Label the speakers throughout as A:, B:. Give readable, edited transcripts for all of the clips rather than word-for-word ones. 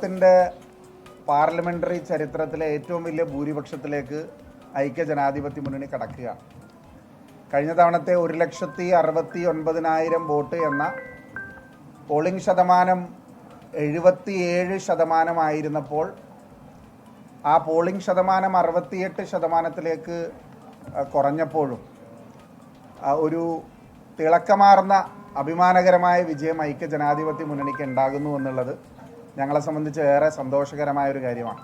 A: ത്തിന്റെ പാർലമെന്ററി ചരിത്രത്തിലെ ഏറ്റവും വലിയ ഭൂരിപക്ഷത്തിലേക്ക് ഐക്യ ജനാധിപത്യ മുന്നണി കടക്കുകയാണ്. കഴിഞ്ഞ തവണത്തെ 1,69,000 വോട്ട് എന്ന പോളിംഗ് ശതമാനം 77% ആ പോളിംഗ് ശതമാനം 68% കുറഞ്ഞപ്പോഴും ഒരു തിളക്കമാർന്ന അഭിമാനകരമായ വിജയം ഐക്യ ജനാധിപത്യ മുന്നണിക്ക് ഉണ്ടാകുന്നു എന്നുള്ളത് ഞങ്ങളെ സംബന്ധിച്ച് ഏറെ സന്തോഷകരമായ ഒരു കാര്യമാണ്.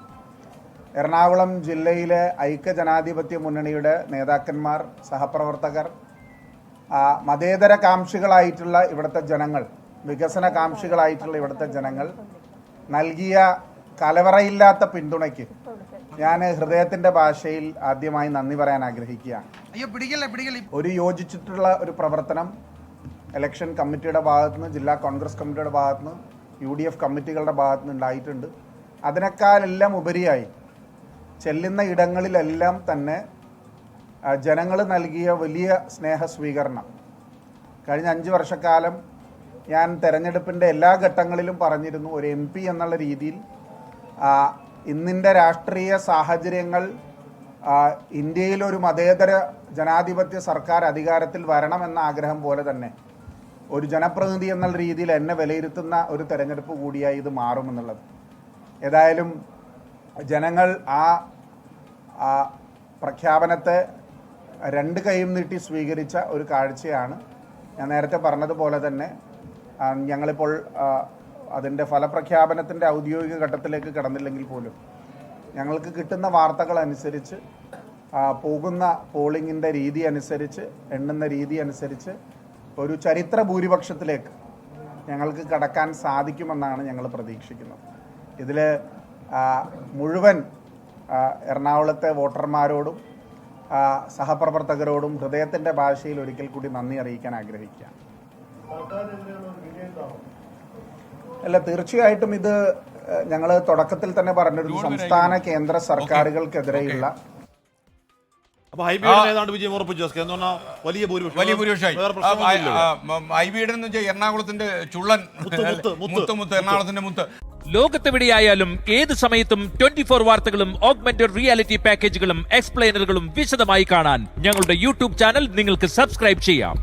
A: എറണാകുളം ജില്ലയിലെ ഐക്യ ജനാധിപത്യ മുന്നണിയുടെ നേതാക്കന്മാർ, സഹപ്രവർത്തകർ, മതേതര കാംക്ഷികളായിട്ടുള്ള ഇവിടുത്തെ ജനങ്ങൾ, വികസന കാംക്ഷികളായിട്ടുള്ള ഇവിടുത്തെ ജനങ്ങൾ നൽകിയ കലവറയില്ലാത്ത പിന്തുണയ്ക്ക് ഞാൻ ഹൃദയത്തിന്റെ ഭാഷയിൽ ആദ്യമായി നന്ദി പറയാൻ ആഗ്രഹിക്കുകയാണ്. ഒരു യോജിച്ചിട്ടുള്ള ഒരു പ്രവർത്തനം ഇലക്ഷൻ കമ്മിറ്റിയുടെ ഭാഗത്തുനിന്ന്, ജില്ലാ കോൺഗ്രസ് കമ്മിറ്റിയുടെ ഭാഗത്തുനിന്ന്, UDF കമ്മിറ്റികളുടെ ഭാഗത്തുനിന്ന് ഉണ്ടായിട്ടുണ്ട്. അതിനേക്കാളെല്ലാം ഉപരിയായി ചെല്ലുന്ന ഇടങ്ങളിലെല്ലാം തന്നെ ജനങ്ങൾ നൽകിയ വലിയ സ്നേഹ സ്വീകരണം. കഴിഞ്ഞ 5 വർഷക്കാലം ഞാൻ തെരഞ്ഞെടുപ്പിൻ്റെ എല്ലാ ഘട്ടങ്ങളിലും പറഞ്ഞിരുന്നു, ഒരു MP എന്നുള്ള രീതിയിൽ ഇന്നിൻ്റെ രാഷ്ട്രീയ സാഹചര്യങ്ങൾ ഇന്ത്യയിലൊരു മതേതര ജനാധിപത്യ സർക്കാർ അധികാരത്തിൽ വരണമെന്ന ആഗ്രഹം പോലെ തന്നെ ഒരു ജനപ്രതിനിധി എന്നുള്ള രീതിയിൽ എന്നെ വിലയിരുത്തുന്ന ഒരു തെരഞ്ഞെടുപ്പ് കൂടിയായി ഇത് മാറുമെന്നുള്ളത്. ഏതായാലും ജനങ്ങൾ ആ പ്രഖ്യാപനത്തെ 2 കൈയും നീട്ടി സ്വീകരിച്ച ഒരു കാഴ്ചയാണ്. ഞാൻ നേരത്തെ പറഞ്ഞതുപോലെ തന്നെ ഞങ്ങളിപ്പോൾ അതിൻ്റെ ഫലപ്രഖ്യാപനത്തിൻ്റെ ഔദ്യോഗിക ഘട്ടത്തിലേക്ക് കടന്നില്ലെങ്കിൽ പോലും ഞങ്ങൾക്ക് കിട്ടുന്ന വാർത്തകൾ അനുസരിച്ച്, പോകുന്ന പോളിങ്ങിൻ്റെ രീതി അനുസരിച്ച്, എണ്ണുന്ന രീതി അനുസരിച്ച് ഒരു ചരിത്ര ഭൂരിപക്ഷത്തിലേക്ക് ഞങ്ങൾക്ക് കടക്കാൻ സാധിക്കുമെന്നാണ് ഞങ്ങൾ പ്രതീക്ഷിക്കുന്നത്. ഇതിൽ മുഴുവൻ എറണാകുളത്തെ വോട്ടർമാരോടും സഹപ്രവർത്തകരോടും ഹൃദയത്തിൻ്റെ ഭാഷയിൽ ഒരിക്കൽ കൂടി നന്ദി അറിയിക്കാൻ ആഗ്രഹിക്കുകയാണ്. അല്ല, തീർച്ചയായിട്ടും ഇത് ഞങ്ങൾ തുടക്കത്തിൽ തന്നെ പറഞ്ഞിരുന്നു, സംസ്ഥാന കേന്ദ്ര സർക്കാരുകൾക്കെതിരെയുള്ള
B: എറണാകുളത്തിന്റെ ചുള്ളൻ മുത്ത് എറണാകുളത്തിന്റെ മുത്ത്.
C: ലോകത്തെവിടെയായാലും ഏത് സമയത്തും 24 വാർത്തകളും ഓഗ്മെന്റഡ് റിയാലിറ്റി പാക്കേജുകളും എക്സ്പ്ലെയിനറുകളും വിശദമായി കാണാൻ ഞങ്ങളുടെ YouTube ചാനൽ നിങ്ങൾക്ക് സബ്സ്ക്രൈബ് ചെയ്യാം.